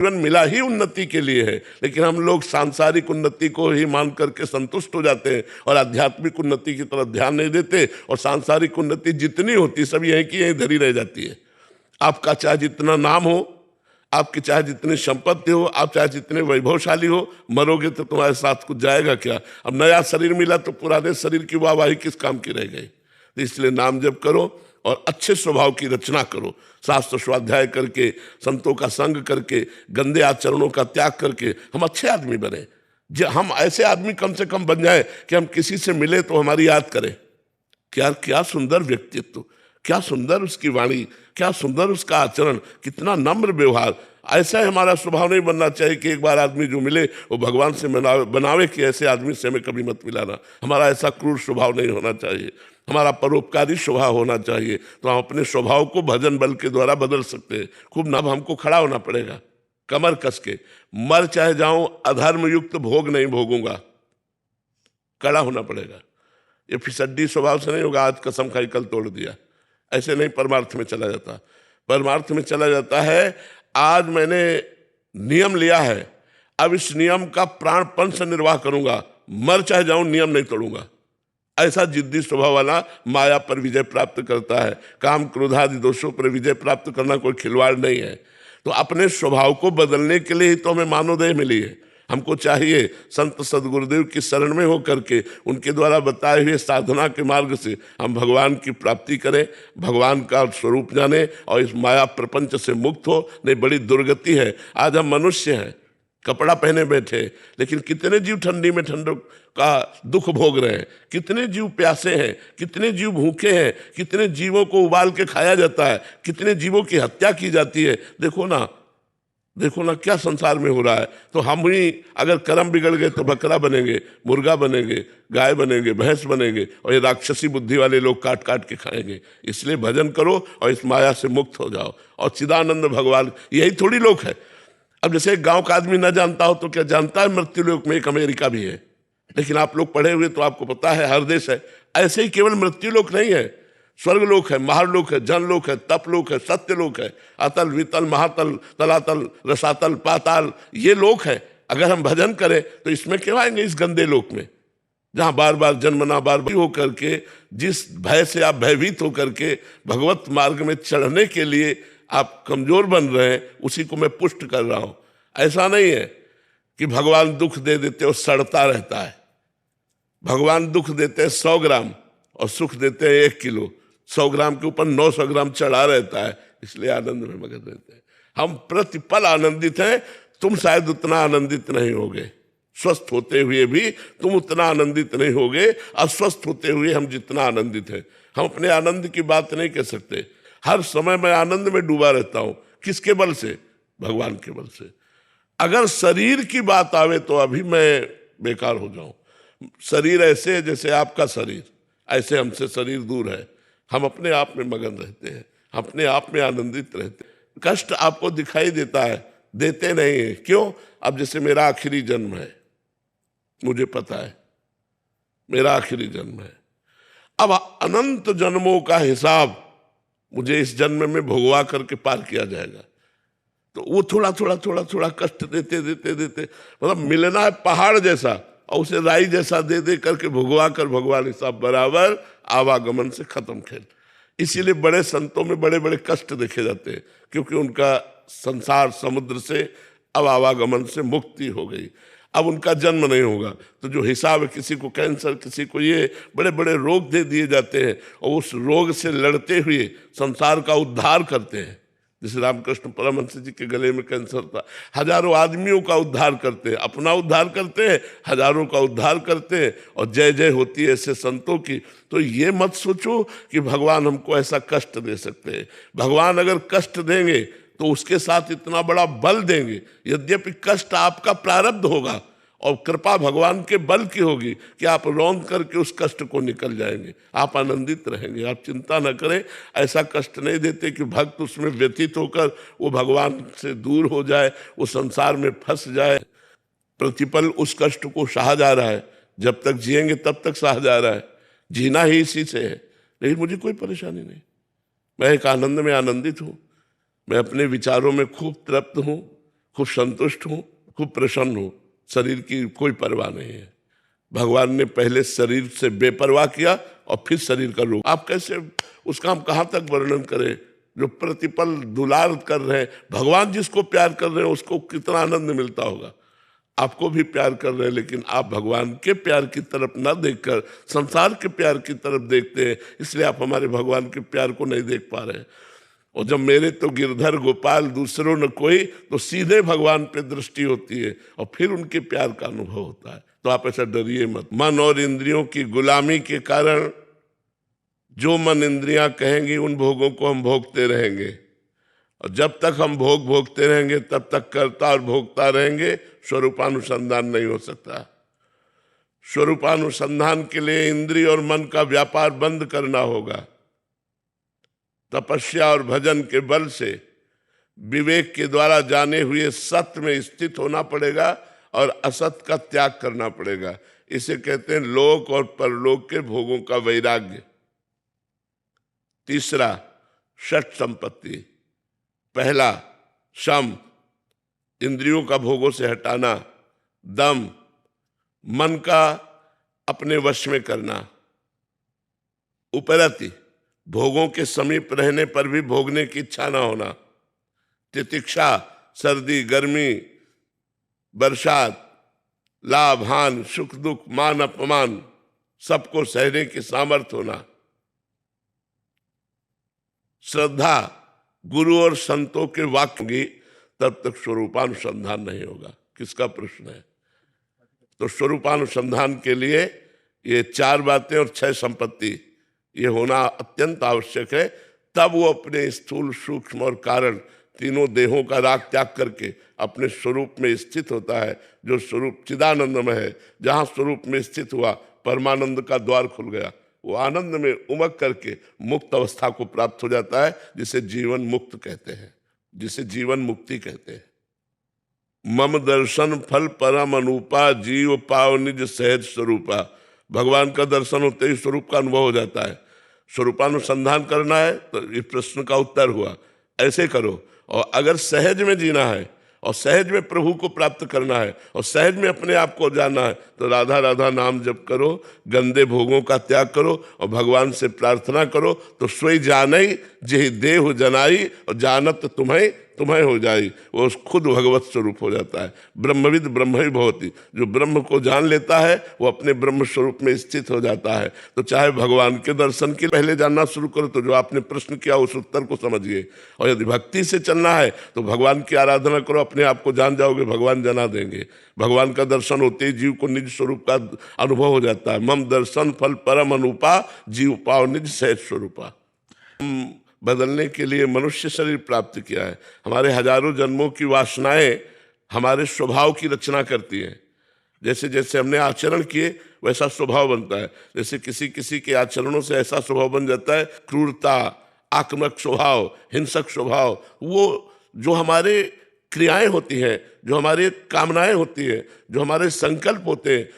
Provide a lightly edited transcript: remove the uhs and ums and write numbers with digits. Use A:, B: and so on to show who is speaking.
A: जीवन मिला ही उन्नति के लिए है, लेकिन हम लोग सांसारिक उन्नति को ही मान करके संतुष्ट हो जाते हैं और आध्यात्मिक उन्नति की तरफ ध्यान नहीं देते, और सांसारिक उन्नति जितनी होती सब यहीं की यहीं धरी रह जाती है। आपका चाहे जितना नाम हो, आपकी चाहे जितनी संपत्ति हो, आप चाहे जितने वैभवशाली हो, मरोगे तो तुम्हारे साथ कुछ जाएगा क्या? अब नया शरीर मिला तो पुराने शरीर की वाहवाही किस काम की रह गई? तो इसलिए नाम जप करो और अच्छे स्वभाव की रचना करो, शास्त्र स्वाध्याय करके, संतों का संग करके, गंदे आचरणों का त्याग करके हम अच्छे आदमी बने। हम ऐसे आदमी कम से कम बन जाए कि हम किसी से मिले तो हमारी याद करें, क्या सुंदर व्यक्तित्व, क्या सुंदर उसकी वाणी, क्या सुंदर उसका आचरण, कितना नम्र व्यवहार। ऐसा ही हमारा स्वभाव नहीं बनना चाहिए कि एक बार आदमी जो मिले वो भगवान से बनावे कि ऐसे आदमी से हमें कभी मत मिलाना। हमारा ऐसा क्रूर स्वभाव नहीं होना चाहिए, हमारा परोपकारी स्वभाव होना चाहिए। तो हम अपने स्वभाव को भजन बल के द्वारा बदल सकते हैं। खूब ना हमको खड़ा होना पड़ेगा, कमर कस के, मर चाहे जाऊं अधर्म युक्त भोग नहीं भोगूंगा, कड़ा होना पड़ेगा। ये फिसड्डी स्वभाव से नहीं होगा, आज कसम खाई कल तोड़ दिया, ऐसे नहीं परमार्थ में चला जाता। परमार्थ में चला जाता है, आज मैंने नियम लिया है, अब इस नियम का प्राणपण से निर्वाह करूंगा, मर चाहे जाऊं नियम नहीं तोड़ूंगा। ऐसा जिद्दी स्वभाव वाला माया पर विजय प्राप्त करता है। काम क्रोध आदि दोषों पर विजय प्राप्त करना कोई खिलवाड़ नहीं है। तो अपने स्वभाव को बदलने के लिए ही तो हमें मानवदेह मिली है। हमको चाहिए संत सदगुरुदेव की शरण में होकर के उनके द्वारा बताए हुए साधना के मार्ग से हम भगवान की प्राप्ति करें, भगवान का स्वरूप जाने और इस माया प्रपंच से मुक्त हो। नहीं, बड़ी दुर्गति है। आज हम मनुष्य हैं, कपड़ा पहने बैठे, लेकिन कितने जीव ठंडी में ठंडक का दुख भोग रहे हैं, कितने जीव प्यासे हैं, कितने जीव भूखे हैं, कितने जीवों को उबाल के खाया जाता है, कितने जीवों की हत्या की जाती है। देखो ना क्या संसार में हो रहा है। तो हम ही अगर कर्म बिगड़ गए तो बकरा बनेंगे, मुर्गा बनेंगे, गाय बनेंगे, भैंस बनेंगे, और ये राक्षसी बुद्धि वाले लोग काट काट के खाएंगे। इसलिए भजन करो और इस माया से मुक्त हो जाओ। और चिदानंद भगवान यही थोड़ी लोग है। अब जैसे एक गांव का आदमी न जानता हो तो क्या जानता है मृत्युलोक में एक अमेरिका भी है। लेकिन आप लोग पढ़े हुए तो आपको पता है हर देश है। ऐसे ही केवल मृत्युलोक नहीं है, स्वर्गलोक है, महारलोक है, जनलोक है, तपलोक है, सत्यलोक है, अतल वितल महातल तलातल रसातल पाताल, ये लोक है। अगर हम भजन करें तो इसमें क्यों आएंगे, इस गंदे लोक में जहां बार बार जन्मना, बार बार होकर के, जिस भय से आप भयभीत होकर के भगवत मार्ग में चढ़ने के लिए आप कमजोर बन रहे हैं, उसी को मैं पुष्ट कर रहा हूं। ऐसा नहीं है कि भगवान दुख दे देते और सड़ता रहता है। भगवान दुख देते हैं 100 ग्राम और सुख देते हैं 1 किलो। 100 ग्राम के ऊपर 900 ग्राम चढ़ा रहता है, इसलिए आनंद में मगन रहते हैं। हम प्रतिपल आनंदित हैं, तुम शायद उतना आनंदित नहीं होगे। स्वस्थ होते हुए भी तुम उतना आनंदित नहीं होगे, अस्वस्थ होते हुए हम जितना आनंदित हैं। हम अपने आनंद की बात नहीं कह सकते। हर समय मैं आनंद में डूबा रहता हूं। किसके बल से? भगवान के बल से। अगर शरीर की बात आवे तो अभी मैं बेकार हो जाऊं। शरीर ऐसे है जैसे आपका शरीर, ऐसे हमसे शरीर दूर है। हम अपने आप में मगन रहते हैं, अपने आप में आनंदित रहते हैं। कष्ट आपको दिखाई देता है, देते नहीं है। क्यों? अब जैसे मेरा आखिरी जन्म है, मुझे पता है मेरा आखिरी जन्म है। अब अनंत जन्मों का हिसाब मुझे इस जन्म में भोगवा करके पार किया जाएगा। तो वो थोड़ा थोड़ा कष्ट देते देते देते, मतलब मिलना है पहाड़ जैसा और उसे राई जैसा दे दे करके भोगवा कर भगवान हिसाब बराबर, आवागमन से खत्म खेल। इसीलिए बड़े संतों में बड़े बड़े कष्ट देखे जाते हैं, क्योंकि उनका संसार समुद्र से अब आवागमन से मुक्ति हो गई। अब उनका जन्म नहीं होगा। तो जो हिसाब है, किसी को कैंसर, किसी को ये बड़े बड़े रोग दे दिए जाते हैं, और उस रोग से लड़ते हुए संसार का उद्धार करते हैं। जैसे रामकृष्ण परमहंस जी के गले में कैंसर था, हजारों आदमियों का उद्धार करते हैं, अपना उद्धार करते हैं, हजारों का उद्धार करते हैं, और जय जय होती है ऐसे संतों की। तो ये मत सोचो कि भगवान हमको ऐसा कष्ट दे सकते हैं। भगवान अगर कष्ट देंगे तो उसके साथ इतना बड़ा बल देंगे। यद्यपि कष्ट आपका प्रारब्ध होगा और कृपा भगवान के बल की होगी कि आप रौंद करके उस कष्ट को निकल जाएंगे, आप आनंदित रहेंगे। आप चिंता न करें, ऐसा कष्ट नहीं देते कि भक्त उसमें व्यतीत होकर वो भगवान से दूर हो जाए, वो संसार में फंस जाए। प्रतिपल उस कष्ट को सहा जा रहा है, जब तक जिएंगे तब तक सहा जा रहा है। जीना ही इसी से है। लेकिन मुझे कोई परेशानी नहीं, मैं एक आनंद में आनंदित हूँ। मैं अपने विचारों में खूब तृप्त हूँ, खूब संतुष्ट हूँ, खूब प्रसन्न हूँ, शरीर की कोई परवाह नहीं है। भगवान ने पहले शरीर से बेपरवाह किया और फिर शरीर का रोग। आप कैसे उसका हम कहाँ तक वर्णन करें? जो प्रतिपल दुलार कर रहे हैं, भगवान जिसको प्यार कर रहे हैं उसको कितना आनंद मिलता होगा। आपको भी प्यार कर रहे हैं, लेकिन आप भगवान के प्यार की तरफ ना देखकर संसार के प्यार की तरफ देखते हैं, इसलिए आप हमारे भगवान के प्यार को नहीं देख पा रहे हैं। और जब मेरे तो गिरधर गोपाल दूसरों न कोई, तो सीधे भगवान पे दृष्टि होती है और फिर उनके प्यार का अनुभव होता है। तो आप ऐसा डरिए मत। मन और इंद्रियों की गुलामी के कारण जो मन इंद्रियां कहेंगी उन भोगों को हम भोगते रहेंगे, और जब तक हम भोग भोगते रहेंगे तब तक करता और भोगता रहेंगे, स्वरूपानुसंधान नहीं हो सकता। स्वरूपानुसंधान के लिए इंद्रिय और मन का व्यापार बंद करना होगा। तपस्या और भजन के बल से विवेक के द्वारा जाने हुए सत्य में स्थित होना पड़ेगा और असत का त्याग करना पड़ेगा। इसे कहते हैं लोक और परलोक के भोगों का वैराग्य। तीसरा, षट संपत्ति। पहला, शम, इंद्रियों का भोगों से हटाना। दम, मन का अपने वश में करना। उपरति, भोगों के समीप रहने पर भी भोगने की इच्छा ना होना। तितिक्षा, सर्दी गर्मी बरसात, लाभ हानि सुख दुख मान अपमान सबको सहने की सामर्थ्य होना। श्रद्धा, गुरु और संतों के वाक्य की, तब तक स्वरूपानुसंधान नहीं होगा। किसका प्रश्न है? तो स्वरूपानुसंधान के लिए ये 4 बातें और 6 संपत्ति ये होना अत्यंत आवश्यक है। तब वो अपने स्थूल सूक्ष्म और कारण तीनों देहों का राग त्याग करके अपने स्वरूप में स्थित होता है, जो स्वरूप चिदानंदमय है। जहाँ स्वरूप में स्थित हुआ, परमानंद का द्वार खुल गया। वो आनंद में उमग करके मुक्त अवस्था को प्राप्त हो जाता है, जिसे जीवन मुक्त कहते हैं, जिसे जीवन मुक्ति कहते हैं। मम दर्शन फल परम अनूपा, जीव पाव निज सहज स्वरूपा। भगवान का दर्शन होते ही स्वरूप का अनुभव हो जाता है। स्वरूपानुसंधान करना है तो इस प्रश्न का उत्तर हुआ, ऐसे करो। और अगर सहज में जीना है और सहज में प्रभु को प्राप्त करना है और सहज में अपने आप को जानना है, तो राधा राधा नाम जप करो, गंदे भोगों का त्याग करो और भगवान से प्रार्थना करो। तो स्वयं जानई जेहि देहु जनाई, और जानत तुम्हें तुम्हें हो जाई। वो खुद भगवत स्वरूप हो जाता है। ब्रह्मविद ब्रह्म ही भवति, जो ब्रह्म को जान लेता है वो अपने ब्रह्म स्वरूप में स्थित हो जाता है। तो चाहे भगवान के दर्शन के पहले जानना शुरू करो, तो जो आपने प्रश्न किया उस उत्तर को समझिए। और यदि भक्ति से चलना है तो भगवान की आराधना करो, अपने आप को जान जाओगे, भगवान जना देंगे। भगवान का दर्शन होते ही जीव को निज स्वरूप का अनुभव हो जाता है। मम दर्शन फल परम अनुपा, जीव पाव निज सहज स्वरूपा। बदलने के लिए मनुष्य शरीर प्राप्त किया है। हमारे हजारों जन्मों की वासनाएं हमारे स्वभाव की रचना करती हैं। जैसे जैसे हमने आचरण किए वैसा स्वभाव बनता है। जैसे किसी किसी के आचरणों से ऐसा स्वभाव बन जाता है, क्रूरता, आक्रामक स्वभाव, हिंसक स्वभाव। वो जो हमारे क्रियाएं होती हैं, जो हमारी कामनाएं होती हैं, जो हमारे संकल्प होते हैं,